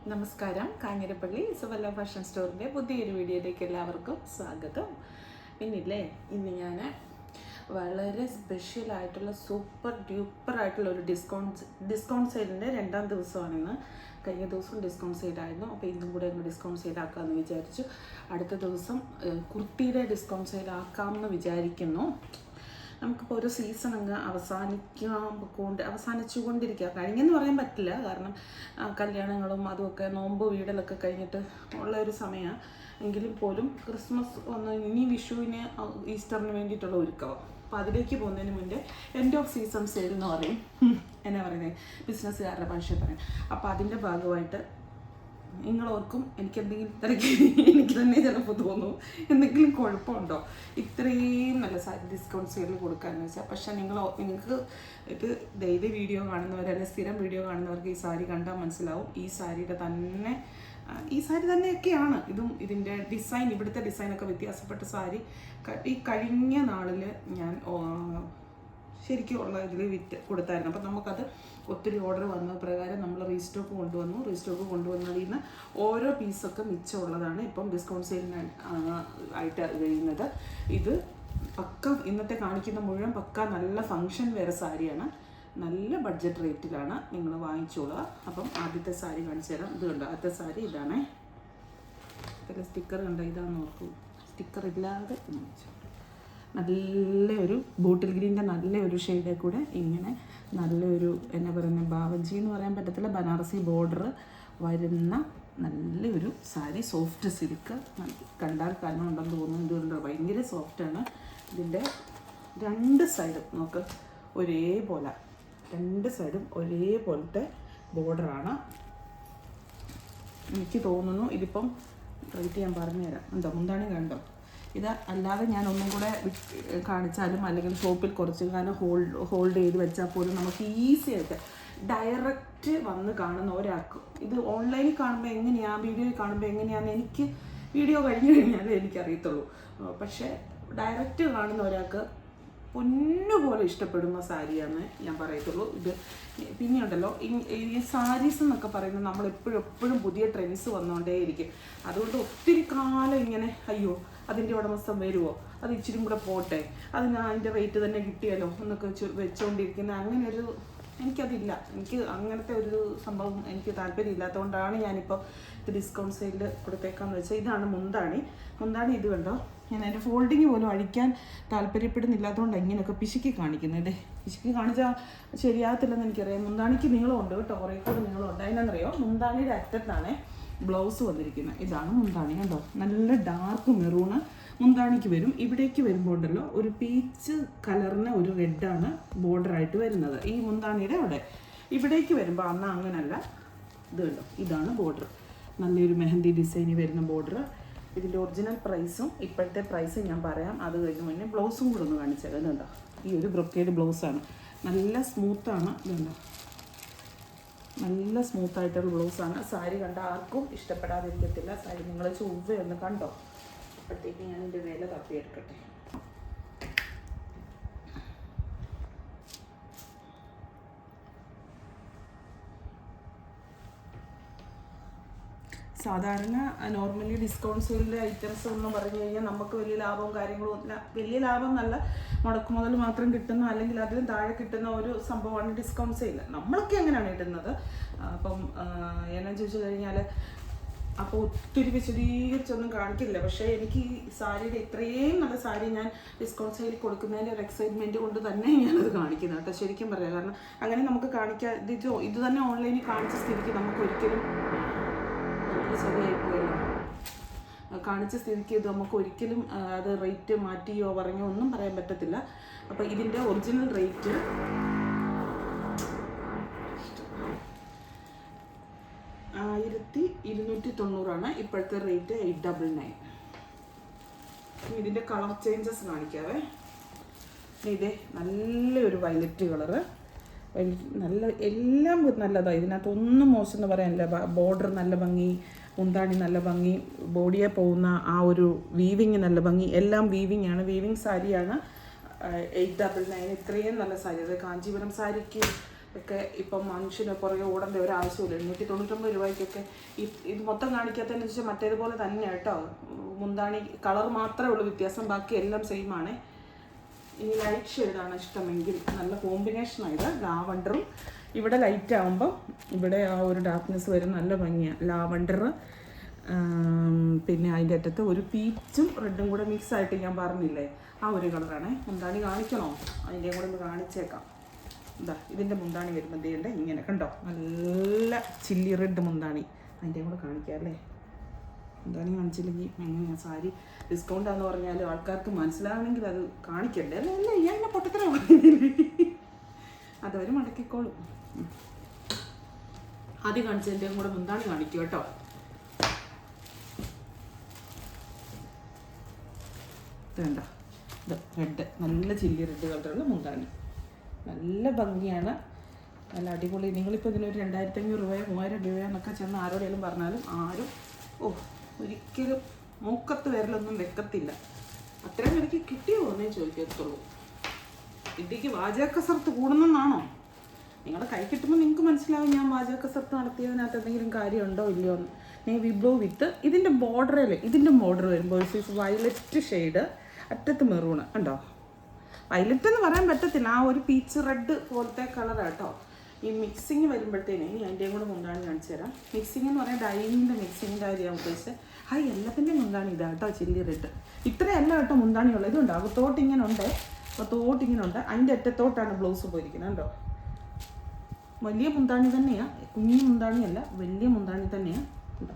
നമസ്കാരം. Kanjirappally Isabella fashion സ്റ്റോറിൻ്റെ പുതിയൊരു വീഡിയോയിലേക്ക് എല്ലാവർക്കും സ്വാഗതം. ഇന്ന് ഞാൻ വളരെ സ്പെഷ്യലായിട്ടുള്ള സൂപ്പർ ഡ്യൂപ്പറായിട്ടുള്ള ഒരു ഡിസ്കൗണ്ട് സെയിലിൻ്റെ രണ്ടാം ദിവസമാണിന്ന്. കഴിഞ്ഞ ദിവസം ഡിസ്കൗണ്ട് സെയിലായിരുന്നു, അപ്പോൾ ഇന്നും കൂടെ ഒന്ന് ഡിസ്കൗണ്ട് സെയിലാക്കാമെന്ന് വിചാരിച്ചു. അടുത്ത ദിവസം കുർത്തിയുടെ ഡിസ്കൗണ്ട് സെയിലാക്കാമെന്ന് വിചാരിക്കുന്നു. നമുക്കിപ്പോൾ ഒരു സീസൺ അങ്ങ് അവസാനിച്ചുകൊണ്ടിരിക്കുക. കഴിഞ്ഞെന്ന് പറയാൻ പറ്റില്ല, കാരണം കല്യാണങ്ങളും അതുമൊക്കെ നോമ്പ് വീടലൊക്കെ കഴിഞ്ഞിട്ട് ഉള്ള ഒരു സമയമാണ്. എങ്കിലും പോലും ക്രിസ്മസ് വന്ന് ഇനി വിഷുവിന് ഈസ്റ്ററിന് വേണ്ടിയിട്ടുള്ള ഒരുക്കമാണ്. അപ്പോൾ അതിലേക്ക് പോകുന്നതിന് മുന്നേ എൻഡ് ഓഫ് സീസൺ സെയിൽ എന്ന് പറയും, എന്നാ പറയുന്നത്, ബിസിനസ്സുകാരുടെ ഭാഷയിൽ പറയും. അപ്പോൾ അതിൻ്റെ ഭാഗമായിട്ട് നിങ്ങളോർക്കും എനിക്കെന്തെങ്കിലും എനിക്ക് തന്നെ ചിലപ്പോൾ തോന്നും എന്തെങ്കിലും കുഴപ്പമുണ്ടോ ഇത്രയും നല്ല സാരി ഡിസ്കൗണ്ട് സെയിലിൽ കൊടുക്കാമെന്ന് വെച്ചാൽ. പക്ഷേ നിങ്ങൾക്ക് ഇത് ഡെയിലി വീഡിയോ കാണുന്നവരല്ല, സ്ഥിരം വീഡിയോ കാണുന്നവർക്ക് ഈ സാരി കണ്ടാൽ മനസ്സിലാവും. ഈ സാരി തന്നെയൊക്കെയാണ് ഇതിൻ്റെ ഡിസൈൻ, ഇവിടുത്തെ ഡിസൈനൊക്കെ വ്യത്യാസപ്പെട്ട സാരി. ഈ കഴിഞ്ഞ നാളിൽ ഞാൻ ശരിക്കും ഉള്ള ഇതിൽ കൊടുത്തായിരുന്നു. അപ്പം നമുക്കത് ഒത്തിരി ഓർഡർ വന്ന പ്രകാരം നമ്മൾ റീസ്റ്റോക്ക് കൊണ്ടുവന്നതിൽ നിന്ന് ഓരോ പീസൊക്കെ മിച്ചമുള്ളതാണ് ഇപ്പം ഡിസ്കൗണ്ട് സെയിലിന് ആയിട്ട് കഴിയുന്നത്. ഇത് പക്ക ഇന്നത്തെ കാണിക്കുന്ന മുഴുവൻ പക്ക നല്ല ഫങ്ഷൻ വേറെ സാരിയാണ്, നല്ല ബഡ്ജറ്റ് റേറ്റിലാണ്, നിങ്ങൾ വാങ്ങിച്ചോളുക. അപ്പം ആദ്യത്തെ സാരി കാണിച്ചു തരാം. ഇത് കണ്ടോ, ആദ്യത്തെ സാരി ഇതാണേ. ഇതിൽ സ്റ്റിക്കർ കണ്ടോ, ഇതാന്ന് നോക്കൂ, സ്റ്റിക്കർ ഇല്ലാതെ നല്ലൊരു ബോട്ടിൽ ഗ്രീൻ്റെ നല്ലൊരു ഷെയ്ഡിൽ കൂടെ ഇങ്ങനെ നല്ലൊരു എന്നാ പറയുന്നത്, ബാവഞ്ചി എന്ന് പറയാൻ പറ്റത്തില്ല, ബനാറസി ബോർഡർ വരുന്ന നല്ലൊരു സാരി. സോഫ്റ്റ് സിൽക്ക്, കണ്ടാൽ കാരണം ഉണ്ടെന്ന് തോന്നുന്നു. ഇതുകൊണ്ട് ഭയങ്കര സോഫ്റ്റാണ്. ഇതിൻ്റെ രണ്ട് സൈഡും നോക്ക് ഒരേപോലെ, രണ്ട് സൈഡും ഒരേപോലത്തെ ബോർഡറാണ്. എനിക്ക് തോന്നുന്നു ഇതിപ്പം റേറ്റ് ഞാൻ പറഞ്ഞുതരാം. ഉണ്ടോ, മുന്താണി കണ്ടോ? ഇത് അല്ലാതെ ഞാൻ ഒന്നും കൂടെ കാണിച്ചാലും അല്ലെങ്കിൽ ഷോപ്പിൽ കുറച്ച് കാലം ഹോൾഡ് ചെയ്ത് വെച്ചാൽ പോലും നമുക്ക് ഈസി ആയിട്ട് ഡയറക്റ്റ് വന്ന് കാണുന്ന ഒരാൾക്ക് ഇത് ഓൺലൈനിൽ കാണുമ്പോൾ എങ്ങനെയാണ്, വീഡിയോയിൽ കാണുമ്പോൾ എങ്ങനെയാണെന്ന് എനിക്ക് വീഡിയോ കഴിഞ്ഞ് കഴിഞ്ഞാലേ എനിക്കറിയത്തുള്ളൂ. പക്ഷേ ഡയറക്റ്റ് കാണുന്ന ഒരാൾക്ക് പൊന്നുപോലെ ഇഷ്ടപ്പെടുന്ന സാരിയാണെന്ന് ഞാൻ പറയത്തുള്ളൂ. ഇത് പിന്നെ ഉണ്ടല്ലോ, ഈ സാരീസ് എന്നൊക്കെ പറയുന്നത് നമ്മൾ എപ്പോഴും പുതിയ ട്രെൻഡ്സ് വന്നുകൊണ്ടേയിരിക്കും. അതുകൊണ്ട് ഒത്തിരി കാലം ഇങ്ങനെ അയ്യോ അതിൻ്റെ ഉടമസ്ഥം വരുമോ, അത് ഇച്ചിരി കൂടെ പോട്ടെ, അതിൻ്റെ റേറ്റ് തന്നെ കിട്ടിയാലോ എന്നൊക്കെ വെച്ചുകൊണ്ടിരിക്കുന്ന അങ്ങനെ ഒരു എനിക്കതില്ല. എനിക്ക് അങ്ങനത്തെ ഒരു സംഭവം എനിക്ക് താല്പര്യമില്ലാത്തതുകൊണ്ടാണ് ഞാനിപ്പോൾ ഇത് ഡിസ്കൗണ്ട് സെയിലിൽ കൊടുത്തേക്കാന്ന് വെച്ചാൽ. ഇതാണ് മുന്താണി. ഇത് കണ്ടോ, ഞാൻ അതിൻ്റെ ഫോൾഡിങ് പോലും അഴിക്കാൻ താല്പര്യപ്പെടുന്നില്ലാത്തതുകൊണ്ടാണ് ഇങ്ങനെയൊക്കെ പിശുക്കി കാണിക്കുന്നത്. പിശുക്കി കാണിച്ചാൽ ശരിയാകത്തില്ലെന്ന് എനിക്കറിയാം. മുന്താണിക്ക് നീളമുണ്ട് കേട്ടോ, കുറേ കൂടെ നീളമുണ്ട്. അതിനെന്നറിയോ, മുന്താണിയുടെ അറ്റത്താണ് ബ്ലൗസ് വന്നിരിക്കുന്നത്. ഇതാണ് മുന്താണി കണ്ടോ, നല്ല ഡാർക്ക് മെറൂണ് മുന്താണിക്ക് വരും. ഇവിടേക്ക് വരുമ്പോൾ ഉണ്ടല്ലോ ഒരു പീച്ച് കളറിന് ഒരു റെഡാണ് ബോർഡറായിട്ട് വരുന്നത് ഈ മുന്താണിയുടെ അവിടെ. ഇവിടേക്ക് വരുമ്പോൾ അന്ന് അങ്ങനല്ല, ഇത് കണ്ടോ, ഇതാണ് ബോർഡർ, നല്ലൊരു മെഹന്തി ഡിസൈനിൽ വരുന്ന ബോർഡർ. ഇതിൻ്റെ ഒറിജിനൽ പ്രൈസും ഇപ്പോഴത്തെ പ്രൈസും ഞാൻ പറയാം. അത് കഴിഞ്ഞ് മുന്നേ ബ്ലൗസും കൂടെ ഒന്ന് കാണിച്ചത്. ഇതുണ്ടോ, ഈ ഒരു ബ്രൊക്കേഡ് ബ്ലൗസാണ്, നല്ല സ്മൂത്താണ്. ഇതുണ്ടോ, നല്ല സ്മൂത്തായിട്ടുള്ള ബ്ലൗസാണ്. സാരി കണ്ട ആർക്കും ഇഷ്ടപ്പെടാതിരിക്കത്തില്ല. സാരി നിങ്ങൾ ചൊവ്വയൊന്ന് കണ്ടോ. അപ്പോഴത്തേക്ക് ഞാൻ ഇതിൻ്റെ വില തപ്പിയെടുക്കട്ടെ. സാധാരണ നോർമലി ഡിസ്കൗണ്ട് സെയിലിൻ്റെ ഐറ്റംസ് എന്ന് പറഞ്ഞു കഴിഞ്ഞാൽ നമുക്ക് വലിയ ലാഭവും കാര്യങ്ങളും ഇല്ല. വലിയ ലാഭം നല്ല മുടക്കുമുതൽ മാത്രം കിട്ടുന്ന, അല്ലെങ്കിൽ അതിലും താഴെ കിട്ടുന്ന ഒരു സംഭവമാണ് ഡിസ്കൗണ്ട് സെയിൽ. നമ്മളൊക്കെ അങ്ങനെയാണ് ഇടുന്നത്. അപ്പം എന്നാ ചോദിച്ചു കഴിഞ്ഞാൽ അപ്പോൾ ഒത്തിരി വിശദീകരിച്ചൊന്നും കാണിക്കില്ല. പക്ഷേ എനിക്ക് ഈ സാരിയുടെ ഇത്രയും നല്ല സാരി ഞാൻ ഡിസ്കൗണ്ട് സെയിൽ കൊടുക്കുന്നതിൻ്റെ ഒരു എക്സൈറ്റ്മെൻറ്റ് കൊണ്ട് തന്നെ ഞാനത് കാണിക്കുന്നത് കേട്ടോ, ശരിക്കും പറയാം. കാരണം അങ്ങനെ നമുക്ക് കാണിക്കാൻ ഇത് തന്നെ ഓൺലൈനിൽ കാണിച്ച സ്ഥിതിക്ക് നമുക്ക് ഒരിക്കലും ശരിയായിപ്പോയല്ലോ, കാണിച്ച സ്ഥിതിക്ക് ഇത് നമുക്ക് ഒരിക്കലും അത് റേറ്റ് മാറ്റിയോ പറഞ്ഞോ ഒന്നും പറയാൻ പറ്റത്തില്ല. അപ്പോൾ ഇതിൻ്റെ ഒറിജിനൽ റേറ്റ് 1290 ഇപ്പോഴത്തെ റേറ്റ് 899. ഇതിൻ്റെ കളർ ചേഞ്ചസ് കാണിക്കാവേ. ഇതേ നല്ലൊരു വയലറ്റ് കളറ്, നല്ല എല്ലാം നല്ലതാണ്. ഇതിനകത്തൊന്നും മോശം എന്ന് പറയാനില്ല. ബോർഡർ നല്ല ഭംഗി, മുന്താണി നല്ല ഭംഗി, ബോഡിയെ പോകുന്ന ആ ഒരു വീവിങ് നല്ല ഭംഗി, എല്ലാം വീവിങ് ആണ്, വീവിങ് സാരിയാണ്. 899 ഇത്രയും നല്ല സാരി. അത് കാഞ്ചീപുരം സാരിക്ക് ഒക്കെ ഇപ്പം മനുഷ്യന് പുറകെ ഓടേണ്ട ഒരു ആവശ്യമില്ല. 899 രൂപയ്ക്കൊക്കെ ഇത് മൊത്തം കാണിക്കാത്തതെന്ന് വെച്ചാൽ മറ്റേതുപോലെ തന്നെ കേട്ടോ. മുന്താണി കളർ മാത്രമേ ഉള്ളൂ വ്യത്യാസം, ബാക്കി എല്ലാം സെയിം ആണ്. ഇനി ലൈറ്റ് ഷെയ്ഡാണ് ഇഷ്ടമെങ്കിൽ നല്ല കോമ്പിനേഷനായത്. ലാവണ്ടറും ഇവിടെ ലൈറ്റ് ആകുമ്പോൾ ഇവിടെ ആ ഒരു ഡാർക്ക്നെസ് വരും, നല്ല ഭംഗിയാണ്. ലാവണ്ടർ പിന്നെ അതിൻ്റെ അറ്റത്ത് ഒരു പീച്ചും റെഡും കൂടെ മിക്സ് ആയിട്ട് ഞാൻ പറഞ്ഞില്ലേ, ആ ഒരു കളറാണേ. മുന്താണി കാണിക്കണോ? അതിൻ്റെയും കൂടെ ഒന്ന് കാണിച്ചേക്കാം. എന്താ ഇതിൻ്റെ മുന്താണി വരുമ്പോഴത്തേണ്ട ഇങ്ങനെ കണ്ടോ, നല്ല ചില്ലി റെഡ് മുന്താണി. അതിൻ്റെയും കൂടെ കാണിക്കാം അല്ലേ. മുന്താണി കാണിച്ചില്ലെങ്കിൽ എങ്ങനെയാണ് സാരി ഡിസ്കൗണ്ടാന്ന് പറഞ്ഞാലും ആൾക്കാർക്ക് മനസ്സിലാവണമെങ്കിൽ അത് കാണിക്കണ്ടേ. അല്ല അല്ല ഇയാളെ പൊട്ടത്തര അതവർ മടക്കിക്കോളും. ആദ്യം കാണിച്ചതിൻ്റെയും കൂടെ മുന്താണി കാണിക്കും കേട്ടോ. വേണ്ട ഇത് റെഡ്, നല്ല ചില്ലി റെഡ് കളറുള്ള മുന്താണി, നല്ല ഭംഗിയാണ്, നല്ല അടിപൊളി. നിങ്ങളിപ്പോൾ ഇതിനൊരു 2500 രൂപയോ 3000 രൂപയോ എന്നൊക്കെ ചെന്ന് ആരോടെങ്കിലും പറഞ്ഞാലും ആരും ഒരിക്കലും മൂക്കത്ത് വിരലൊന്നും വെക്കത്തില്ല. അത്രയും എനിക്ക് കിട്ടിയോ എന്നേ ചോദിക്കത്തുള്ളൂ. ഇതിക്ക് വാചകക്കസർത്ത് കൂടുന്നെന്നാണോ? നിങ്ങളുടെ കൈ കിട്ടുമ്പോൾ നിങ്ങൾക്ക് മനസ്സിലാവും ഞാൻ വാചകക്കസർത്ത് നടത്തിയതിനകത്ത് എന്തെങ്കിലും കാര്യമുണ്ടോ ഇല്ലയോ എന്ന്. നേവി ബ്ലൂ വിത്ത് ഇതിൻ്റെ ബോർഡറിൽ, ഇതിൻ്റെ ബോർഡർ വരുമ്പോൾ ഒരു സൈസ് വയലറ്റ് ഷെയ്ഡ്, അറ്റത്ത് മെറൂണ് കണ്ടോ. വയലറ്റ് എന്ന് പറയാൻ പറ്റത്തില്ല, ആ ഒരു പീച്ച് റെഡ് പോലത്തെ കളറാണ് കേട്ടോ. ഈ മിക്സിങ് വരുമ്പോഴത്തേന് അതിൻ്റെയും കൂടെ മുന്താണി കാണിച്ചു തരാം. മിക്സിങ് എന്ന് പറയാൻ ഡൈനിൻ്റെ മിക്സിങ്ങിൻ്റെ കാര്യമാണ് ഉദ്ദേശിച്ചത്. എല്ലാത്തിൻ്റെ മുന്താണി ഇതാണ് കേട്ടോ, ചില്ലി റെഡ്. ഇത്രയല്ല കേട്ടോ മുന്താണിയുള്ളത്, ഇതുണ്ട് അകത്തോട്ട് ഇങ്ങനെ ഉണ്ട്, അകത്തോട്ടിങ്ങനെ ഉണ്ട്. അതിൻ്റെ അറ്റത്തോട്ടാണ് ബ്ലൗസ് പോയിരിക്കുന്നത് കേട്ടോ. വലിയ മുന്താണി തന്നെയാണ്, കുഞ്ഞി മുന്താണിയല്ല, വലിയ മുന്താണി തന്നെയാണ് കേട്ടോ.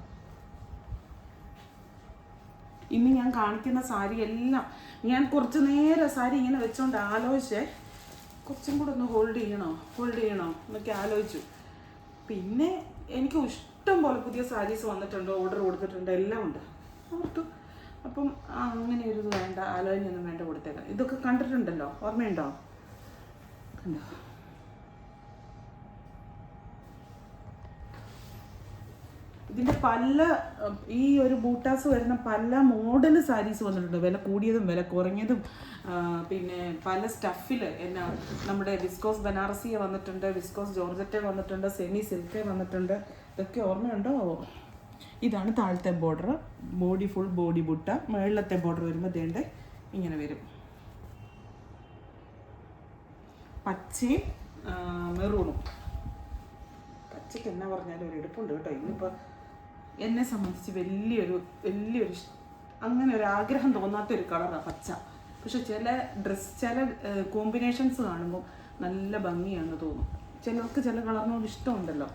ഇന്ന് ഞാൻ കാണിക്കുന്ന സാരി എല്ലാം ഞാൻ കുറച്ച് നേരം സാരി ഇങ്ങനെ വെച്ചോണ്ട് ആലോചിച്ചേ, കുറച്ചും കൂടെ ഒന്ന് ഹോൾഡ് ചെയ്യണോ എന്നൊക്കെ ആലോചിച്ചു. പിന്നെ എനിക്ക് ഇഷ്ടം പോലെ പുതിയ സാരീസ് വന്നിട്ടുണ്ട്, ഓർഡർ കൊടുത്തിട്ടുണ്ട്, എല്ലാം ഉണ്ട്. ഓർത്തു അപ്പം അങ്ങനെ ഒരു ഇത് വേണ്ട, ആലോചനയൊന്നും വേണ്ട, കൊടുത്തേക്കാം. ഇതൊക്കെ കണ്ടിട്ടുണ്ടല്ലോ, ഓർമ്മയുണ്ടോ? കണ്ടോ ഇതിൻ്റെ പല ഈ ഒരു ബൂട്ടാസ് വരുന്ന പല മോഡൽ സാരീസ് വന്നിട്ടുണ്ട്, വില കൂടിയതും വില കുറഞ്ഞതും. പിന്നെ പല സ്റ്റഫിൽ എന്നാ നമ്മുടെ വിസ്കോസ് ബനാറസിയ വന്നിട്ടുണ്ട്, വിസ്കോസ് ജോർജറ്റെ വന്നിട്ടുണ്ട്, സെമി സിൽക്കെ വന്നിട്ടുണ്ട്. ഇതൊക്കെ ഓർമ്മയുണ്ടോ? ഇതാണ് താഴത്തെ border, body full body butta. മുകളിലത്തെ ബോർഡർ വരുമ്പോൾ ദേണ്ട ഇങ്ങനെ വരും, പച്ചയും മെറൂണും. പച്ചയ്ക്ക് എന്നാ പറഞ്ഞാലും ഒരു എടുപ്പുണ്ട് കേട്ടോ. ഇന്നിപ്പോൾ എന്നെ സംബന്ധിച്ച് വലിയൊരു അങ്ങനെ ഒരു ആഗ്രഹം തോന്നാത്തൊരു കളറാണ് പച്ച. പക്ഷെ ചില കോമ്പിനേഷൻസ് കാണുമ്പോൾ നല്ല ഭംഗിയാണെന്ന് തോന്നും. ചിലർക്ക് ചില കളറിനോട് ഇഷ്ടമുണ്ടല്ലോ.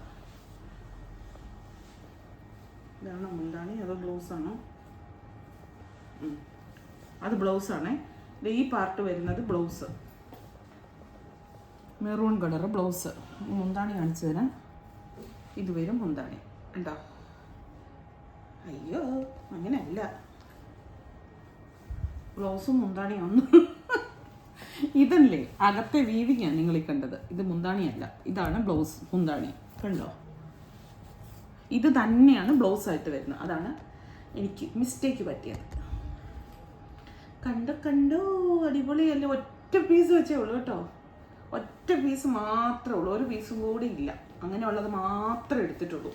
ഇതാണോ മുന്താണി അതോ ബ്ലൗസാണോ? അത് ബ്ലൗസാണേ. ഈ പാർട്ട് വരുന്നത് ബ്ലൗസ്, മെറൂൺ കളർ ബ്ലൗസ്. മുന്താണി കാണിച്ചു തരാം. ഇത് വരും മുന്താണി ഉണ്ടോ? അയ്യോ അങ്ങനെയല്ല, ബ്ലൗസും മുന്താണിയും ഒന്ന് ഇതല്ലേ അകത്തെ വീവിങ്ങാണ് നിങ്ങൾ ഈ കണ്ടത്. ഇത് മുന്താണിയല്ല, ഇതാണ് ബ്ലൗസ് മുന്താണി. കണ്ടോ? ഇത് തന്നെയാണ് ബ്ലൗസ് ആയിട്ട് വരുന്നത്. അതാണ് എനിക്ക് മിസ്റ്റേക്ക് പറ്റിയത്. കണ്ടോ അടിപൊളിയല്ലേ. ഒറ്റ പീസ് വെച്ചേ ഉള്ളൂ കേട്ടോ, ഒറ്റ പീസ് മാത്രമേ ഉള്ളൂ, ഒരു പീസും കൂടി ഇല്ല. അങ്ങനെയുള്ളത് മാത്രമേ എടുത്തിട്ടുള്ളൂ.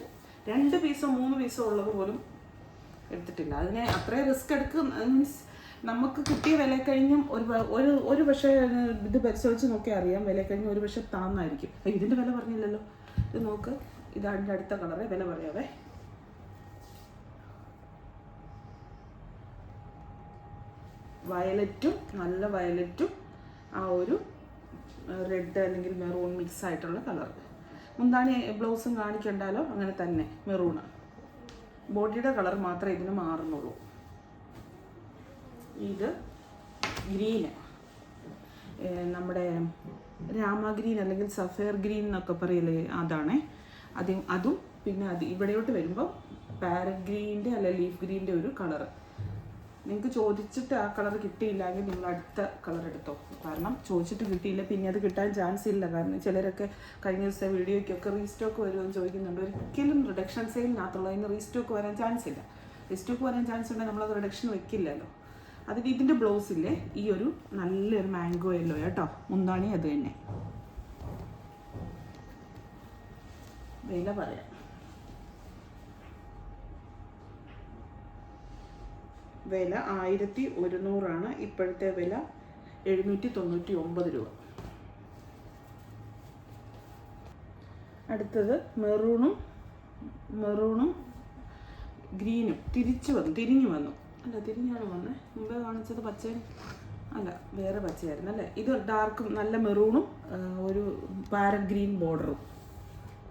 2 പീസോ 3 പീസോ ഉള്ളത് പോലും എടുത്തിട്ടില്ല. അതിനെ അത്രയും റിസ്ക് മീൻസ് നമുക്ക് കിട്ടിയ വില കഴിഞ്ഞും ഒരു പക്ഷേ ഇത് പരിശോധിച്ച് നോക്കിയാൽ അറിയാം, വില കഴിഞ്ഞ് ഒരു പക്ഷേ താന്നായിരിക്കും. ഇതിൻ്റെ വില പറഞ്ഞില്ലല്ലോ, ഇത് നോക്ക്. ഇതാണ്ട് അടുത്ത കളറ് വില പറയാവേ. വയലറ്റും നല്ല വയലറ്റും ആ ഒരു റെഡ് അല്ലെങ്കിൽ മെറൂൺ മിക്സ് ആയിട്ടുള്ള കളർ. മുന്താണി ബ്ലൗസും കാണിക്കണ്ടല്ലോ, അങ്ങനെ തന്നെ മെറൂണ്. ബോഡിയുടെ കളർ മാത്രമേ ഇതിന് മാറുന്നുള്ളൂ. ഇത് ഗ്രീന്, നമ്മുടെ രാമ ഗ്രീൻ അല്ലെങ്കിൽ സഫയർ ഗ്രീൻ എന്നൊക്കെ പറയില്ലേ, അതാണേ. അതും പിന്നെ ഇവിടെയോട്ട് വരുമ്പോൾ പാരറ്റ് ഗ്രീനിൻ്റെ അല്ല ലീഫ് ഗ്രീനിൻ്റെ ഒരു കളറ്. നിങ്ങൾക്ക് ചോദിച്ചിട്ട് ആ കളർ കിട്ടിയില്ലെങ്കിൽ നിങ്ങൾ അടുത്ത കളർ എടുത്തോ. കാരണം ചോദിച്ചിട്ട് കിട്ടിയില്ല പിന്നെ അത് കിട്ടാൻ ചാൻസ് ഇല്ല. കാരണം ചിലരൊക്കെ കഴിഞ്ഞ ദിവസത്തെ വീഡിയോയ്ക്കൊക്കെ റീസ്റ്റോക്ക് വരുമെന്ന് ചോദിക്കുന്നുണ്ട്. ഒരിക്കലും റിഡക്ഷൻ സെയിലിനകത്തുള്ളതിന് റീസ്റ്റോക്ക് വരാൻ ചാൻസ് ഇല്ല. റീസ്റ്റോക്ക് വരാൻ ചാൻസ് ഉണ്ടെങ്കിൽ നമ്മളത് റിഡക്ഷൻ വെക്കില്ലല്ലോ. അതിന് ഇതിൻ്റെ ബ്ലൗസില്ലേ ഈ ഒരു നല്ലൊരു മാംഗോ യെല്ലോ കേട്ടോ. മുന്താണി അത് തന്നെ. വില പറയാം. വില 1100 ഇപ്പോഴത്തെ വില 799 രൂപ. അടുത്തത് മെറൂണും ഗ്രീനും തിരിഞ്ഞു വന്നു. അല്ല, തിരിഞ്ഞാണ് വന്നേ. മുമ്പേ കാണിച്ചത് പച്ചയും അല്ല, വേറെ പച്ചയായിരുന്നു അല്ലേ. ഇത് ഡാർക്ക് നല്ല മെറൂണും ഒരു പാരറ്റ് ഗ്രീൻ ബോർഡറും.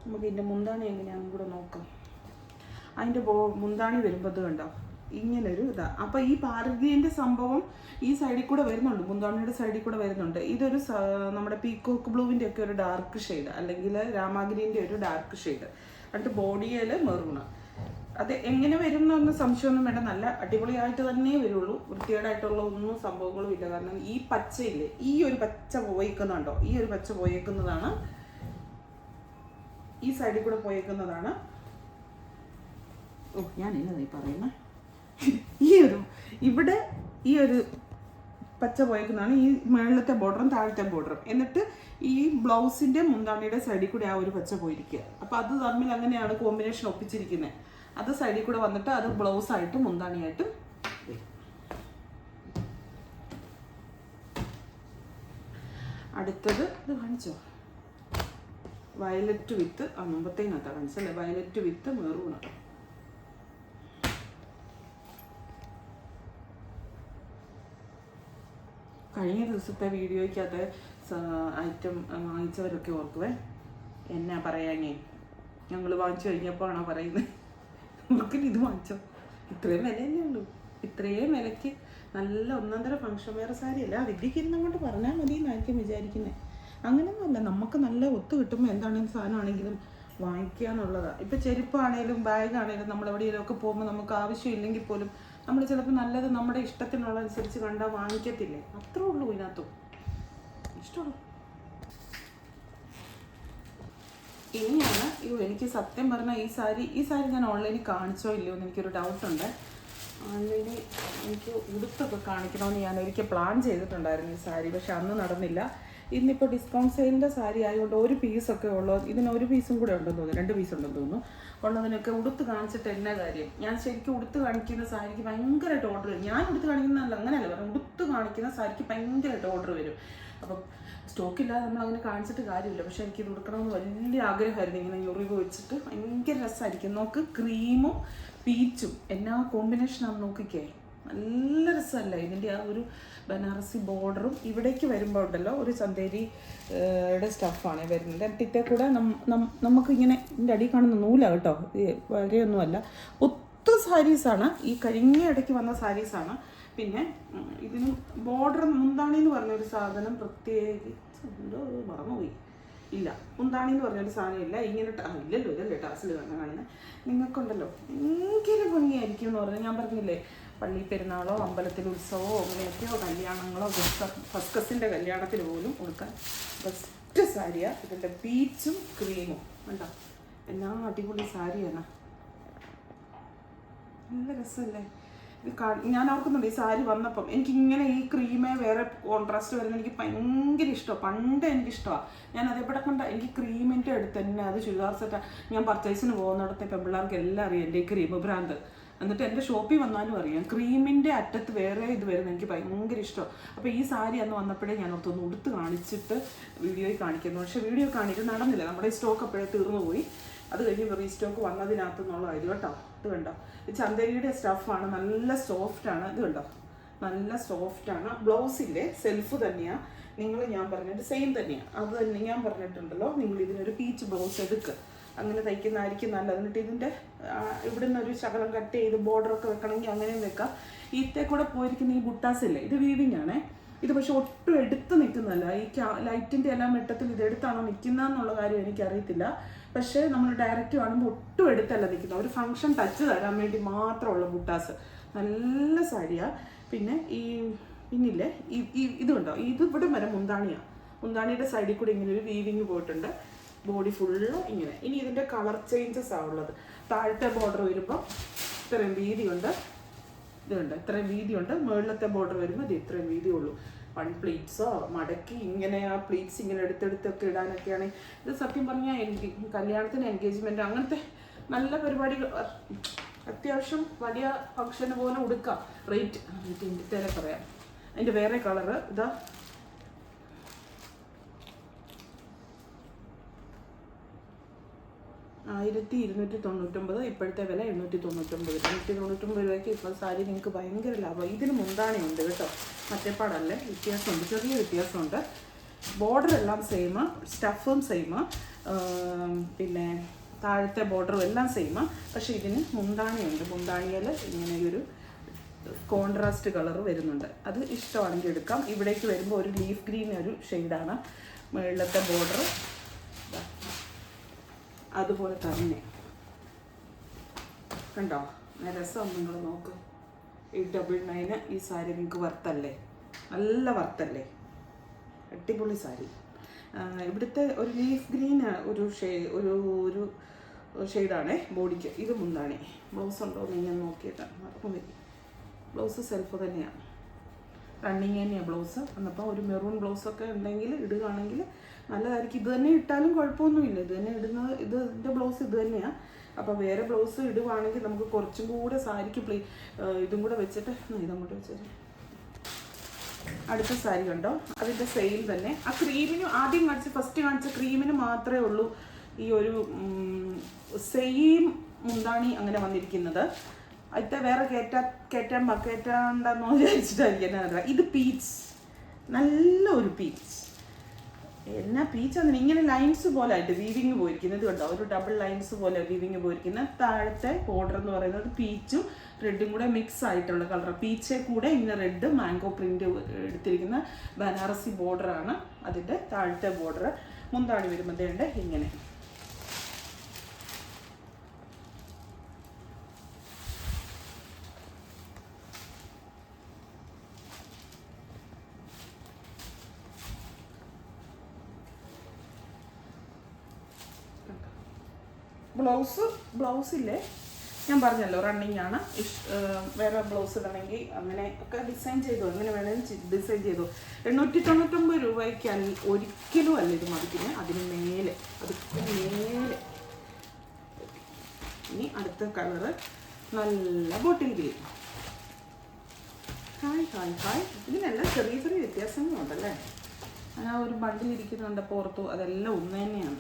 നമുക്ക് ഇതിൻ്റെ മുന്താണി എങ്ങനെയാണെന്നും കൂടെ നോക്കാം. അതിൻ്റെ മുന്താണി വരുമ്പോൾ ഇത് കണ്ടോ, ഇങ്ങനൊരു ഇതാ. അപ്പോൾ ഈ പാരറ്റ് ഗ്രീൻ്റെ സംഭവം ഈ സൈഡിൽ കൂടെ വരുന്നുണ്ട്, മുന്താണിയുടെ സൈഡിൽ കൂടെ വരുന്നുണ്ട്. ഇതൊരു നമ്മുടെ പീക്കോക്ക് ബ്ലൂവിൻ്റെ ഒക്കെ ഒരു ഡാർക്ക് ഷെയ്ഡ്, അല്ലെങ്കിൽ രാമാഗ്രീൻ്റെ ഒരു ഡാർക്ക് ഷെയ്ഡ്. എന്നിട്ട് ബോഡിയിൽ മെറൂണ്. അത് എങ്ങനെ വരും എന്നൊന്നും സംശയമൊന്നും വേണ്ട, നല്ല അടിപൊളിയായിട്ട് തന്നെ വരുള്ളൂ. വൃത്തികേടായിട്ടുള്ള ഒന്നും സംഭവങ്ങളും ഇല്ല. കാരണം ഈ പച്ചയില്ലേ, ഈ ഒരു പച്ച പോയേക്കുന്നുണ്ടോ, ഈ ഒരു പച്ച പോയേക്കുന്നതാണ്, ഈ സൈഡിൽ കൂടെ പോയേക്കുന്നതാണ്. ഓ, ഞാൻ എന്നതായി പറയുന്നത്, ഇവിടെ ഈ ഒരു പച്ച പോയേക്കുന്നതാണ് ഈ മുകളിലത്തെ ബോർഡറും താഴത്തെ ബോർഡറും. എന്നിട്ട് ഈ ബ്ലൗസിൻ്റെ മുന്താണിയുടെ സൈഡിൽ കൂടെ ആ ഒരു പച്ച പോയിരിക്കുക. അപ്പോൾ അത് തമ്മിൽ അങ്ങനെയാണ് കോമ്പിനേഷൻ ഒപ്പിച്ചിരിക്കുന്നത്. അത് സൈഡിൽ കൂടെ വന്നിട്ട് അത് ബ്ലൗസായിട്ടും മുന്താണിയായിട്ടും. അടുത്തത് ഇത് കാണിച്ചോ, വയലറ്റ് വിത്ത് മുമ്പത്തേനകത്താണ് കാണിച്ചല്ലേ, വയലറ്റ് വിത്ത് മെറൂണ്. കഴിഞ്ഞ ദിവസത്തെ വീഡിയോയ്ക്കകത്ത് ഐറ്റം വാങ്ങിച്ചവരൊക്കെ ഓർക്കുവേ, എന്നാ പറയാങ്ങേ, ഞങ്ങൾ വാങ്ങിച്ചു കഴിഞ്ഞപ്പോൾ ആണോ പറയുന്നത്, നമുക്കിനി ഇത് വാങ്ങിച്ചോ, ഇത്രയും വില തന്നെ ഉള്ളൂ. ഇത്രയും വിലയ്ക്ക് നല്ല ഒന്നാന്തര ഫംഗ്ഷൻ വെയർ സാരി അല്ല, വിദ്യക്കിരുന്നും കൊണ്ട് പറഞ്ഞാൽ മതി എന്നായിരിക്കും വിചാരിക്കുന്നത്. അങ്ങനെയൊന്നുമല്ല, നമുക്ക് നല്ല ഒത്തു കിട്ടുമ്പോൾ എന്താണെങ്കിലും സാധനമാണെങ്കിലും വാങ്ങിക്കുക എന്നുള്ളതാണ്. ഇപ്പം ചെരുപ്പാണേലും ബാഗാണേലും നമ്മളെവിടെയെങ്കിലുമൊക്കെ പോകുമ്പോൾ നമുക്ക് ആവശ്യമില്ലെങ്കിൽ പോലും നമ്മൾ ചിലപ്പോൾ നല്ലത് നമ്മുടെ ഇഷ്ടത്തിനുള്ളതനുസരിച്ച് കണ്ടാൽ വാങ്ങിക്കത്തില്ലേ, അത്രേ ഉള്ളൂ ഇതിനകത്തും. ഇഷ്ടമുള്ളൂ. ഇനിയാണ് എനിക്ക് സത്യം പറഞ്ഞാൽ ഈ സാരി ഞാൻ ഓൺലൈനിൽ കാണിച്ചോ ഇല്ലയോ എന്ന് എനിക്കൊരു ഡൗട്ടുണ്ട്. ഓൺലൈനിൽ എനിക്ക് ഉടുത്തൊക്കെ കാണിക്കണമെന്ന് ഞാൻ ഒരിക്കൽ പ്ലാൻ ചെയ്തിട്ടുണ്ടായിരുന്നു ഈ സാരി, പക്ഷെ അന്ന് നടന്നില്ല. ഇന്നിപ്പോൾ ഡിസ്കൗണ്ട് സെയിലിൻ്റെ സാരി ആയതുകൊണ്ട് ഒരു പീസൊക്കെ ഉള്ളൂ. ഇതിന് ഒരു പീസും കൂടെ ഉണ്ടെന്ന് തോന്നുന്നു, 2 പീസ് ഉണ്ടെന്ന് തോന്നുന്നു. ഉള്ളതിനൊക്കെ ഉടുത്ത് കാണിച്ചിട്ട് എന്നാ കാര്യം. ഞാൻ ശരിക്കും ഉടുത്ത് കാണിക്കുന്ന സാരിക്ക് ഭയങ്കരമായിട്ട് ഓർഡർ വരും. ഞാൻ ഉടുത്ത് കാണിക്കുന്നതല്ല, അങ്ങനെയല്ല പറഞ്ഞു, ഉടുത്ത് കാണിക്കുന്ന സാരിക്ക് ഭയങ്കരമായിട്ട് ഓർഡർ വരും. അപ്പം സ്റ്റോക്കില്ലാതെ നമ്മൾ അങ്ങനെ കാണിച്ചിട്ട് കാര്യമില്ല. പക്ഷെ എനിക്കിത് ഉടുക്കണമെന്ന് വലിയ ആഗ്രഹമായിരുന്നു. ഇങ്ങനെ ഞൊറിവ് വെച്ചിട്ട് ഭയങ്കര രസമായിരിക്കും. നോക്ക്, ക്രീമും പീച്ചും എന്നാ കോമ്പിനേഷനാണെന്ന് നോക്കിക്കേ, നല്ല രസമല്ല. ഇതിൻ്റെ ആ ഒരു ബനാറസി ബോർഡറും ഇവിടേക്ക് വരുമ്പോൾ ഉണ്ടല്ലോ ഒരു ചന്തേരിയുടെ സ്റ്റഫാണ് വരുന്നത്. എന്നിട്ട് കൂടെ നമുക്കിങ്ങനെ ഇതിൻ്റെ അടിയിൽ കാണുന്ന നൂലാണ് കേട്ടോ, വരെയൊന്നുമല്ല. ഒത്തിരി സാരീസാണ്, ഈ കഴിഞ്ഞ ഇടയ്ക്ക് വന്ന സാരീസാണ്. പിന്നെ ഇതിന് ബോർഡർ മുന്താണി എന്ന് പറഞ്ഞൊരു സാധനം പ്രത്യേകിച്ച് എന്തോ മറന്നുപോയി, ഇല്ല, മുന്താണി എന്ന് പറഞ്ഞൊരു സാധനം ഇല്ല. ഇങ്ങനെ ഇല്ലല്ലോ, ഇതല്ലേ ടാസിൽ കാണുന്നത്. നിങ്ങൾക്കുണ്ടല്ലോ ഭയങ്കര ഭംഗിയായിരിക്കും എന്ന് പറഞ്ഞാൽ, ഞാൻ പറഞ്ഞില്ലേ, പള്ളി പെരുന്നാളോ അമ്പലത്തിൽ ഉത്സവമോ അങ്ങനെയൊക്കെയോ കല്യാണങ്ങളോ ഫസ്കസിൻ്റെ കല്യാണത്തിന് പോലും കൊടുക്കാൻ ബെസ്റ്റ് സാരിയാണ്. ഇതിൻ്റെ പീച്ചും ക്രീമും കണ്ടോ, എന്നാ അടിപൊളി സാരിയാണ്, നല്ല രസമല്ലേ. ഞാൻ ഓർക്കുന്നുണ്ട് ഈ സാരി വന്നപ്പം എനിക്കിങ്ങനെ ഈ ക്രീമേ വേറെ കോൺട്രാസ്റ്റ് വരുന്നത് എനിക്ക് ഭയങ്കര ഇഷ്ടമാണ്. പണ്ട് എനിക്കിഷ്ടമാണ്. ഞാൻ അതേപോലെ കണ്ട എനിക്ക് ക്രീമിൻ്റെ അടുത്ത് തന്നെ അത് ചുരിദാർ സെറ്റാണ്. ഞാൻ പർച്ചേസിന് പോകുന്നിടത്തെ പെൺപിള്ളേർക്ക് എല്ലാം അറിയാം എൻ്റെ ഈ ക്രീം ഭ്രാന്ത്. എന്നിട്ട് എൻ്റെ ഷോപ്പിൽ വന്നാലും അറിയാം, ക്രീമിൻ്റെ അറ്റത്ത് വേറെ ഇത് വരുന്നത് എനിക്ക് ഭയങ്കര ഇഷ്ടമാണ്. അപ്പോൾ ഈ സാരി അന്ന് വന്നപ്പോഴേ ഞാൻ ഓർത്തൊന്ന് ഉടുത്ത് കാണിച്ചിട്ട് വീഡിയോയിൽ കാണിക്കുന്നു. പക്ഷേ വീഡിയോ കാണിക്കുന്നത് നടന്നില്ല, നമ്മുടെ ഈ സ്റ്റോക്ക് അപ്പോഴേ തീർന്നു പോയി. അത് കഴിഞ്ഞ് റീസ്റ്റോക്ക് വന്നതിനകത്ത് നിന്നുള്ളതായത് കേട്ടോ. ഇത് കണ്ടോ, ഇത് ചന്തേരിയുടെ സ്റ്റഫാണ്, നല്ല സോഫ്റ്റാണ്. ഇത് കണ്ടോ, നല്ല സോഫ്റ്റാണ്. ബ്ലൗസിൻ്റെ സെൽഫ് തന്നെയാണ്. ഞാൻ പറഞ്ഞിട്ട് സെയിം തന്നെയാണ്. അത് തന്നെ ഞാൻ പറഞ്ഞിട്ടുണ്ടല്ലോ, നിങ്ങൾ ഇതിനൊരു പീച്ച് ബ്ലൗസ് എടുക്കുക, അങ്ങനെ തയ്ക്കുന്നതായിരിക്കും നല്ലത്. എന്നിട്ട് ഇതിൻ്റെ ഇവിടുന്ന് ഒരു ശകലം കട്ട് ചെയ്ത് ബോർഡറൊക്കെ വെക്കണമെങ്കിൽ അങ്ങനെയും വെക്കാം. ഈത്തെ കൂടെ പോയിരിക്കുന്ന ഈ ബുട്ടാസില്ലേ, ഇത് വീവിങ് ആണേ. ഇത് പക്ഷെ ഒട്ടും എടുത്ത് നിൽക്കുന്നതല്ല. ഈ ലൈറ്റിൻ്റെ എല്ലാം വെട്ടത്തിൽ ഇത് എടുത്താണോ നിൽക്കുന്നതെന്നുള്ള കാര്യം എനിക്കറിയത്തില്ല. പക്ഷേ നമ്മൾ ഡയറക്റ്റ് കാണുമ്പോൾ ഒട്ടും എടുത്തല്ല നിൽക്കുന്നത്, ഒരു ഫങ്ഷൻ ടച്ച് തരാൻ വേണ്ടി മാത്രമുള്ള ബുട്ടാസ്. നല്ല സാരിയാണ്. പിന്നെ പിന്നില്ലേ ഇത് കണ്ടോ, ഇത് ഇവിടെ വരെ മുന്താണിയാണ്. മുന്താണിയുടെ സൈഡിൽ കൂടി ഇങ്ങനെ ഒരു വീവിങ് പോയിട്ടുണ്ട്, ബോഡി ഫുള്ള് ഇങ്ങനെ. ഇനി ഇതിൻ്റെ കളർ ചേഞ്ചസ് ആണുള്ളത്. താഴത്തെ ബോർഡർ വരുമ്പോൾ ഇത്രയും വീതിയുണ്ട്, ഇതുണ്ട്, ഇത്രയും വീതിയുണ്ട്. മുകളിലത്തെ ബോർഡർ വരുമ്പോൾ ഇത് ഇത്രയും വീതിയുള്ളൂ. വൺ പ്ലീറ്റ്സോ മടക്കി ഇങ്ങനെ ആ പ്ലീറ്റ്സ് ഇങ്ങനെ എടുത്തെടുത്തൊക്കെ ഇടാനൊക്കെയാണ്. ഇത് സത്യം പറഞ്ഞാൽ കല്യാണത്തിന് എൻഗേജ്മെൻറ്റ് അങ്ങനത്തെ നല്ല പരിപാടികൾ അത്യാവശ്യം വലിയ ഫംഗ്ഷന് പോലെ ഉടുക്കാം. റേറ്റ് പറയാം. അതിൻ്റെ വേറെ കളറ് ഇതാ 1299. ഇപ്പോഴത്തെ വില 899. 899 രൂപയ്ക്ക് ഇപ്പോൾ സാരി നിങ്ങൾക്ക് ഭയങ്കര ലാഭം. ഇതിന് മുന്താണിയുണ്ട് കേട്ടോ, മറ്റേപ്പാടല്ലേ, വ്യത്യാസമുണ്ട്, ചെറിയ വ്യത്യാസമുണ്ട്. ബോർഡർ എല്ലാം സെയിം, സ്റ്റഫും സെയിം, പിന്നെ താഴത്തെ ബോർഡറും എല്ലാം സെയിം. പക്ഷേ ഇതിന് മുന്താണിയുണ്ട്. മുന്താണിയിൽ ഇങ്ങനെ ഒരു കോൺട്രാസ്റ്റ് കളർ വരുന്നുണ്ട്. അത് ഇഷ്ടമാണെങ്കിൽ എടുക്കാം. ഇവിടേക്ക് വരുമ്പോൾ ഒരു ലീഫ് ഗ്രീൻ ഒരു ഷെയ്ഡാണ്. മുകളിലത്തെ ബോർഡർ അതുപോലെ തന്നെ കണ്ടോ, രസം. നിങ്ങൾ നോക്ക്, 899 ഈ സാരി നിങ്ങൾക്ക് വರ್ತല്ലേ, നല്ല വರ್ತല്ലേ, അടിപൊളി സാരി. ഇവിടുത്തെ ഒരു ലീഫ് ഗ്രീൻ ഒരു ഒരു ഷെയ്ഡാണേ ബോഡിക്ക്. ഇത് മുന്താണി. ബ്ലൗസ് ഉണ്ടോ എന്ന് ഞാൻ നോക്കിയിട്ട് മറക്കും. ബ്ലൗസ് സെൽഫ് തന്നെയാണ്, റണ്ണിങ് തന്നെയാണ് ബ്ലൗസ്. എന്നപ്പോൾ ഒരു മെറൂൺ ബ്ലൗസൊക്കെ ഉണ്ടെങ്കിൽ ഇടുകയാണെങ്കിൽ നല്ലതായിരിക്കും. ഇത് തന്നെ ഇട്ടാലും കുഴപ്പമൊന്നുമില്ല. ഇത് തന്നെ ഇടുന്നത്, ഇതിൻ്റെ ബ്ലൗസ് ഇത് തന്നെയാണ്. അപ്പോൾ വേറെ ബ്ലൗസ് ഇടുവാണെങ്കിൽ നമുക്ക് കുറച്ചും കൂടെ സാരിക്ക് ഇതും കൂടെ വെച്ചിട്ട് ഇതങ്ങോട്ട് വെച്ചിട്ട് അടുത്ത സാരി കണ്ടോ, അതിൻ്റെ സെയിം തന്നെ. ആ ക്രീമിന് ആദ്യം ഫസ്റ്റ് കാണിച്ച ക്രീമിന് മാത്രമേ ഉള്ളൂ ഈ ഒരു സെയിം മുന്താണി അങ്ങനെ വന്നിരിക്കുന്നത്. അതിൻ്റെ വേറെ കയറ്റാണ്ടെന്നോ വിചാരിച്ചിട്ടായിരിക്കും. ഇത് പീച്ച്, നല്ല ഒരു പീച്ച്. എന്നാ പീച്ചാന്ന് ഇങ്ങനെ ലൈൻസ് പോലെ ആയിട്ട് വീവിങ് പോയിരിക്കുന്നത് കണ്ടോ, ഒരു ഡബിൾ ലൈൻസ് പോലെ വീവിങ് പോയിരിക്കുന്നത്. താഴത്തെ ബോർഡർ എന്ന് പറയുന്നത് പീച്ചും റെഡും കൂടെ മിക്സ് ആയിട്ടുള്ള കളർ. പീച്ചെ കൂടെ ഇങ്ങനെ റെഡ് മാംഗോ പ്രിന്റ് എടുത്തിരിക്കുന്ന ബനാറസി ബോർഡറാണ് അതിൻ്റെ താഴത്തെ ബോർഡർ. മുന്താണി വരുമ്പോഴത്തേണ്ട് ഇങ്ങനെ. ബ്ലൗസില്ലേ ഞാൻ പറഞ്ഞല്ലോ റണ്ണിങ് ആണ്. വേറെ ബ്ലൗസ് ഇടണമെങ്കിൽ അങ്ങനെ ഒക്കെ ഡിസൈൻ ചെയ്തു, അങ്ങനെ വേണമെങ്കിൽ ഡിസൈൻ ചെയ്തു. 899 രൂപയ്ക്ക് ഒരിക്കലും അല്ല ഇത് മതിക്കുന്നത്. അതിന് മേലെ, മേലെ. ഇനി അടുത്ത കളറ് നല്ല ബോട്ടിൽ ഗ്രീൻ. ഹായ്. ഇതിനെല്ലാം ചെറിയ ചെറിയ വ്യത്യാസങ്ങളുണ്ടല്ലേ. ഞാൻ ആ ഒരു ബണ്ടിലിരിക്കുന്നുണ്ട് പുറത്തു, അതെല്ലാം ഒന്ന് തന്നെയാണ്.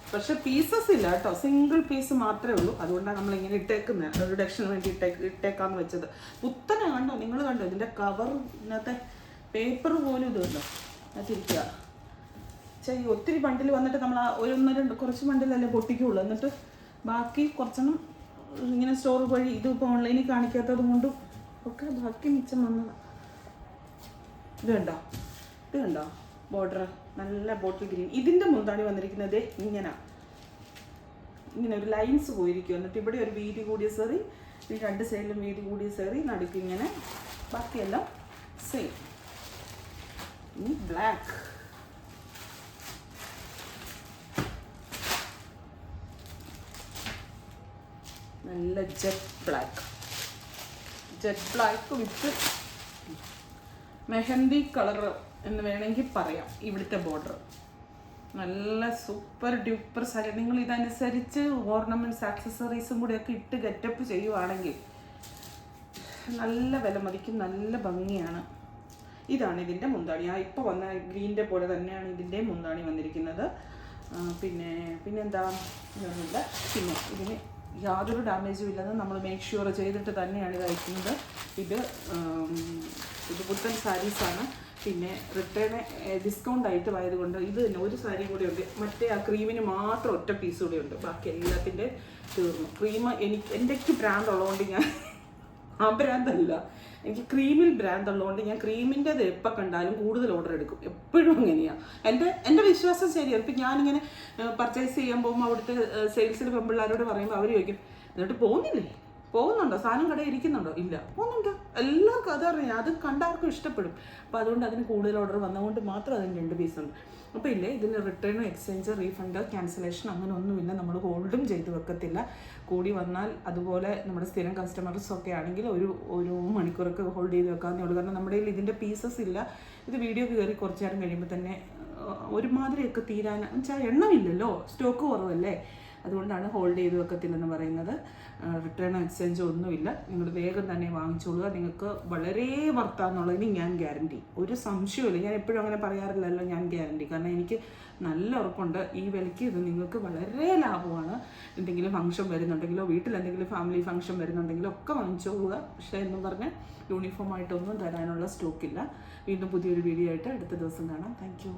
പക്ഷെ പീസസ് ഇല്ല കേട്ടോ, സിംഗിൾ പീസ് മാത്രമേ ഉള്ളൂ. അതുകൊണ്ടാണ് നമ്മളിങ്ങനെ ഇട്ടേക്കുന്നത്, റിഡക്ഷന് വേണ്ടി ഇട്ടേക്കാന്ന് വെച്ചത്. പുത്തനെ കണ്ടോ, നിങ്ങൾ കണ്ടോ ഇതിൻ്റെ കവർ, ഇതിനകത്തെ പേപ്പർ പോലും ഇത് കണ്ടോ അതിരിക്കുക. ഒത്തിരി ബണ്ടിൽ വന്നിട്ട് നമ്മൾ കുറച്ച് ബണ്ടിലല്ലേ പൊട്ടിക്കുള്ളൂ. എന്നിട്ട് ബാക്കി കുറച്ചെണ്ണം ഇങ്ങനെ സ്റ്റോർ വഴി ഇത് ഇപ്പോൾ ഓൺലൈനിൽ കാണിക്കാത്തത് കൊണ്ടും ഒക്കെ ബാക്കി മിച്ചം വന്നതാണ്. ഇത് കണ്ടോ ബോർഡർ നല്ല ബോട്ടിൽ ഗ്രീൻ. ഇതിൻ്റെ മുന്താണി വന്നിരിക്കുന്നത് ഇങ്ങനെ ഒരു ലൈൻസ് പോയിരിക്കും. എന്നിട്ട് ഇവിടെ ഒരു വീതി കൂടിയ സെറി, ഈ രണ്ട് സൈഡിലും വീതി കൂടിയ സെറി, നടുക്ക് ഇങ്ങനെ, ബാക്കിയെല്ലാം സെയിം. ഇനി ബ്ലാക്ക്. നല്ല jet black with mehndi colour എന്ന് വേണമെങ്കിൽ പറയാം. ഇവിടുത്തെ ബോർഡർ നല്ല സൂപ്പർ ഡ്യൂപ്പർ സാരി. നിങ്ങൾ ഇതനുസരിച്ച് ഓർണമെൻറ്റ്സ് ആക്സസറീസും കൂടെയൊക്കെ ഇട്ട് ഗെറ്റപ്പ് ചെയ്യുവാണെങ്കിൽ നല്ല വില മതിക്കും, നല്ല ഭംഗിയാണ്. ഇതാണ് ഇതിൻ്റെ മുന്താണി. ഇപ്പോൾ വന്ന ഗ്രീൻ്റെ പോലെ തന്നെയാണ് ഇതിൻ്റെ മുന്താണി വന്നിരിക്കുന്നത്. പിന്നെന്താ ഇതൊന്നുമില്ല. പിന്നെ ഇതിന് യാതൊരു ഡാമേജും ഇല്ലെന്ന് നമ്മൾ മേക്ക് ഷുവർ ചെയ്തിട്ട് തന്നെയാണ് ഇത് അയക്കുന്നത്. ഇത് പുത്തൻ സാരീസാണ്. പിന്നെ റിട്ടേൺ ഡിസ്കൗണ്ട് ആയിട്ട് ആയതുകൊണ്ട് ഇത് തന്നെ ഒരു സാരിയും കൂടെ ഉണ്ട്. മറ്റേ ആ ക്രീമിന് മാത്രം ഒറ്റ പീസ് കൂടെ ഉണ്ട്, ബാക്കി എല്ലാത്തിൻ്റെ തീർന്നു. ക്രീം എനിക്ക് ബ്രാൻഡ് ഉള്ളതുകൊണ്ട് ഞാൻ ബ്രാൻഡല്ല, എനിക്ക് ക്രീമിൽ ബ്രാൻഡ് ഉള്ളതുകൊണ്ട് ഞാൻ ക്രീമിൻ്റെത് എപ്പോൾ കണ്ടാലും കൂടുതൽ ഓർഡർ എടുക്കും. എപ്പോഴും അങ്ങനെയാണ്. എൻ്റെ വിശ്വാസം ശരിയാണ്. ഇപ്പം ഞാനിങ്ങനെ പർച്ചേസ് ചെയ്യാൻ പോകുമ്പോൾ അവിടുത്തെ സെയിൽസിൽ പെൺപിള്ളേരോട് പറയുമ്പോൾ അവർ ചോദിക്കും, എന്നിട്ട് പോകുന്നുണ്ടോ, സാധനം കടയിൽ ഇരിക്കുന്നുണ്ടോ? ഇല്ല, പോകുന്നുണ്ട്. എല്ലാവർക്കും അതറിയാം, അത് കണ്ടാർക്കും ഇഷ്ടപ്പെടും. അപ്പോൾ അതുകൊണ്ട് അതിന് കൂടുതൽ ഓർഡർ വന്നതുകൊണ്ട് മാത്രം അതിന് 2 പീസുണ്ട്. അപ്പോൾ ഇല്ലേ, ഇതിന് റിട്ടേൺ, എക്സ്ചേഞ്ച്, റീഫണ്ട്, ക്യാൻസലേഷൻ അങ്ങനെ ഒന്നുമില്ല. നമ്മൾ ഹോൾഡും ചെയ്ത് വെക്കത്തില്ല. കൂടി വന്നാൽ അതുപോലെ നമ്മുടെ സ്ഥിരം കസ്റ്റമേഴ്സൊക്കെ ആണെങ്കിൽ ഒരു മണിക്കൂറൊക്കെ ഹോൾഡ് ചെയ്ത് വെക്കാവുന്നേ ഉള്ളൂ. കാരണം നമ്മുടെ കയ്യിൽ ഇതിൻ്റെ പീസസ് ഇല്ല. ഇത് വീഡിയോ കയറി കുറച്ച് നേരം കഴിയുമ്പോൾ തന്നെ ഒരുമാതിരിയൊക്കെ തീരാൻ വെച്ചാൽ എണ്ണമില്ലല്ലോ, സ്റ്റോക്ക് കുറവല്ലേ, അതുകൊണ്ടാണ് ഹോൾഡ് ചെയ്ത് വെക്കത്തില്ലെന്ന് പറയുന്നത്. റിട്ടേൺ, എക്സ്ചേഞ്ച് ഒന്നുമില്ല. നിങ്ങൾ വേഗം തന്നെ വാങ്ങിച്ചോളുക. നിങ്ങൾക്ക് വളരെ വർത്താന്നുള്ളതിന് ഞാൻ ഗ്യാരണ്ടി, ഒരു സംശയമില്ല. ഞാൻ എപ്പോഴും അങ്ങനെ പറയാറില്ലല്ലോ, ഞാൻ ഗ്യാരണ്ടി. കാരണം എനിക്ക് നല്ല ഉറപ്പുണ്ട് ഈ വിലയ്ക്ക് ഇത് നിങ്ങൾക്ക് വളരെ ലാഭമാണ്. എന്തെങ്കിലും ഫംഗ്ഷൻ വരുന്നുണ്ടെങ്കിലോ, വീട്ടിൽ എന്തെങ്കിലും ഫാമിലി ഫംഗ്ഷൻ വരുന്നുണ്ടെങ്കിലോ ഒക്കെ വാങ്ങിച്ചോളുക. പക്ഷേ എന്നും പറഞ്ഞ് യൂണിഫോം ആയിട്ടൊന്നും തരാനുള്ള സ്റ്റോക്കില്ല. വീണ്ടും പുതിയൊരു വീഡിയോ ആയിട്ട് അടുത്ത ദിവസം കാണാം. താങ്ക്